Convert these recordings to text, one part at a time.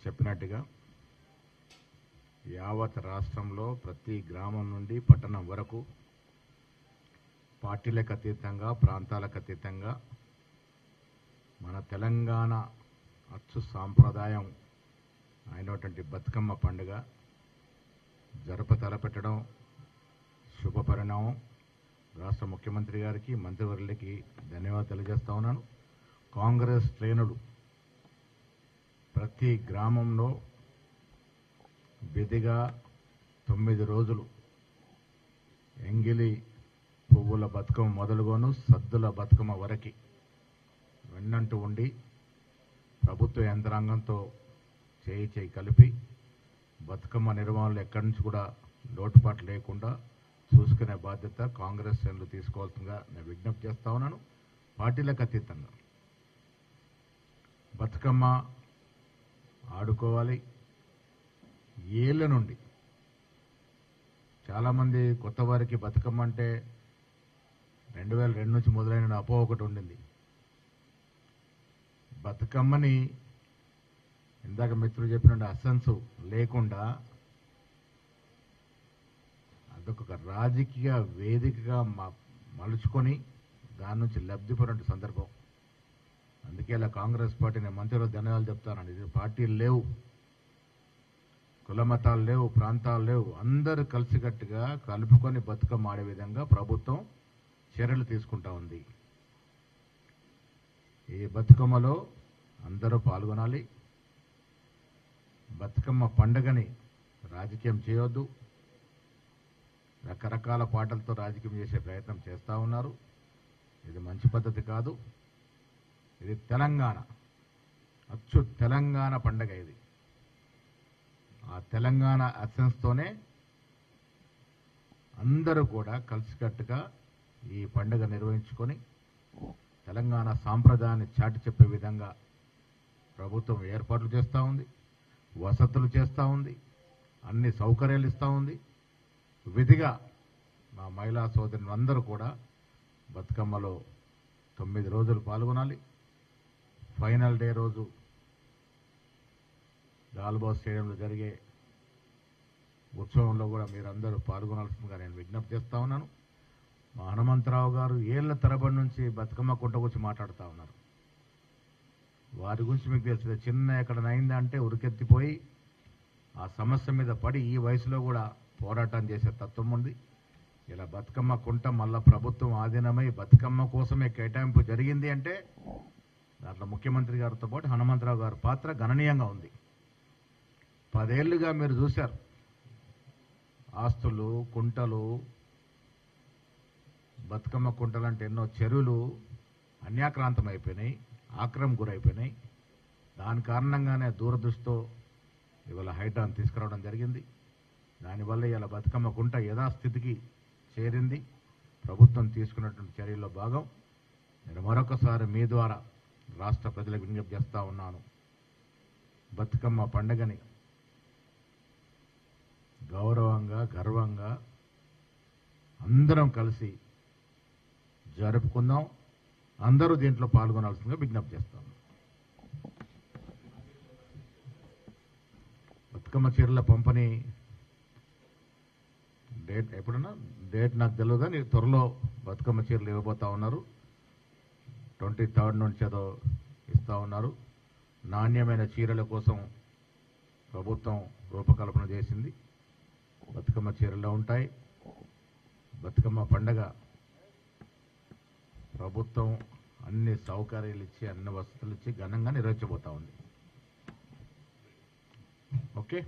చెప్పినట్టుగా యావత్ రాష్ట్రంలో ప్రతి గ్రామం నుండి పట్టణం వరకు పార్టీలకు అతీతంగా ప్రాంతాలకు అతీతంగా మన తెలంగాణ అచ్చు సాంప్రదాయం అయినటువంటి బతుకమ్మ పండుగ తలపెట్టడం శుభపరిణామం. రాష్ట్ర ముఖ్యమంత్రి గారికి మంత్రివర్యులకి ధన్యవాదాలు తెలియజేస్తా ఉన్నాను. కాంగ్రెస్ శ్రేణులు ప్రతి గ్రామంలో విధిగా 9 రోజులు ఎంగిలి పువ్వుల బతుకమ్మ మొదలుగాను సద్దుల బతుకమ్మ వరకు వెన్నంటూ ఉండి ప్రభుత్వ యంత్రాంగంతో చేయి కలిపి బతుకమ్మ నిర్వహణలో ఎక్కడి నుంచి కూడా లోటుపాటు లేకుండా చూసుకునే బాధ్యత కాంగ్రెస్ శ్రేణులు తీసుకోవాల్సిందిగా నేను విజ్ఞప్తి చేస్తా ఉన్నాను. పార్టీలకు అతీతంగా బతుకమ్మ ఆడుకోవాలి. ఏళ్ళ నుండి చాలామంది కొత్త వారికి బతుకమ్మ అంటే 2002 నుంచి మొదలైన అపోహ ఒకటి ఉండింది. బతుకమ్మని ఇందాక మిత్రులు చెప్పిన అసెన్స్ లేకుండా అదొక రాజకీయ వేదికగా మలుచుకొని దాని నుంచి లబ్ధి పొందే సందర్భం. అందుకే ఇలా కాంగ్రెస్ పార్టీని మంత్రులు ధన్యవాదాలు చెప్తానండి. ఇది పార్టీలు లేవు, కుల మతాలు లేవు, ప్రాంతాలు లేవు, అందరూ కలిసికట్టుగా కలుపుకొని బతుకమ్మ ఆడే విధంగా ప్రభుత్వం చర్యలు తీసుకుంటా ఉంది. ఈ బతుకమ్మలో అందరూ పాల్గొనాలి. బతుకమ్మ పండుగని రాజకీయం చేయొద్దు. రకరకాల పాటలతో రాజకీయం చేసే ప్రయత్నం చేస్తూ ఉన్నారు. ఇది మంచి పద్ధతి కాదు. ఇది తెలంగాణ, అచ్చు తెలంగాణ పండుగ. ఇది ఆ తెలంగాణ అసెన్స్తోనే అందరూ కూడా కలిసికట్టుగా ఈ పండుగ నిర్వహించుకొని తెలంగాణ సాంప్రదాయాన్ని చాటి చెప్పే విధంగా ప్రభుత్వం ఏర్పాట్లు చేస్తూ ఉంది, వసతులు చేస్తూ ఉంది, అన్ని సౌకర్యాలు ఇస్తూ ఉంది. విధిగా మా మహిళా సోదరులు అందరూ కూడా బతుకమ్మలో 9 రోజులు పాల్గొనాలి. ఫైనల్ డే రోజు గాల్బా స్టేడియంలో జరిగే ఉత్సవంలో కూడా మీరందరూ పాల్గొనాల్సిందిగా నేను విజ్ఞప్తి చేస్తా ఉన్నాను. మా హనుమంతరావు గారు ఏళ్ల తరబడి నుంచి బతుకమ్మ కుంట గురించి మాట్లాడుతూ ఉన్నారు. వారి గురించి మీకు తెలిసిందే. చిన్న ఎక్కడనైందా అంటే ఉరికెత్తిపోయి ఆ సమస్య మీద పడి ఈ వయసులో కూడా పోరాటం చేసే తత్వం ఉంది. ఇలా బతుకమ్మ కుంట మళ్ళా ప్రభుత్వం ఆధీనమై బతుకమ్మ కోసమే కేటాయింపు జరిగింది అంటే దాంట్లో ముఖ్యమంత్రి గారితో పాటు హనుమంతరావు గారి పాత్ర గణనీయంగా ఉంది. 10 ఏళ్లుగా మీరు చూశారు, ఆస్తులు, కుంటలు, బతుకమ్మ కుంటలంటే ఎన్నో చెరువులు అన్యాక్రాంతం అయిపోయినాయి, ఆక్రమణ గురైపోయినాయి. దాని కారణంగానే దూరదృష్టితో ఇవాళ హైడ్రాన్ తీసుకురావడం జరిగింది. దానివల్ల ఇలా బతుకమ్మ కుంట యథాస్థితికి చేరింది. ప్రభుత్వం తీసుకున్నటువంటి చర్యల్లో భాగం. నేను మరొకసారి మీ ద్వారా రాష్ట్ర ప్రజలకు విజ్ఞప్తి చేస్తా ఉన్నాను. బతుకమ్మ పండుగని గౌరవంగా, గర్వంగా అందరం కలిసి జరుపుకుందాం. అందరూ దీంట్లో పాల్గొనాల్సిందిగా విజ్ఞప్తి చేస్తాను. బతుకమ్మ చీరల పంపిణీ డేట్ ఎప్పుడన్నా డేట్ నాకు తెలియదు, కానీ త్వరలో బతుకమ్మ చీరలు ఇవ్వబోతా ఉన్నారు. 23rd నుంచి ఏదో ఇస్తూ ఉన్నారు. నాణ్యమైన చీరల కోసం ప్రభుత్వం రూపకల్పన చేసింది. బతుకమ్మ చీరలు ఉంటాయి. బతుకమ్మ పండగ ప్రభుత్వం అన్ని సౌకర్యాలు ఇచ్చి అన్ని వసతులు ఇచ్చి ఘనంగా నిర్వహించబోతా ఉంది. Okay,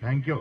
thank you.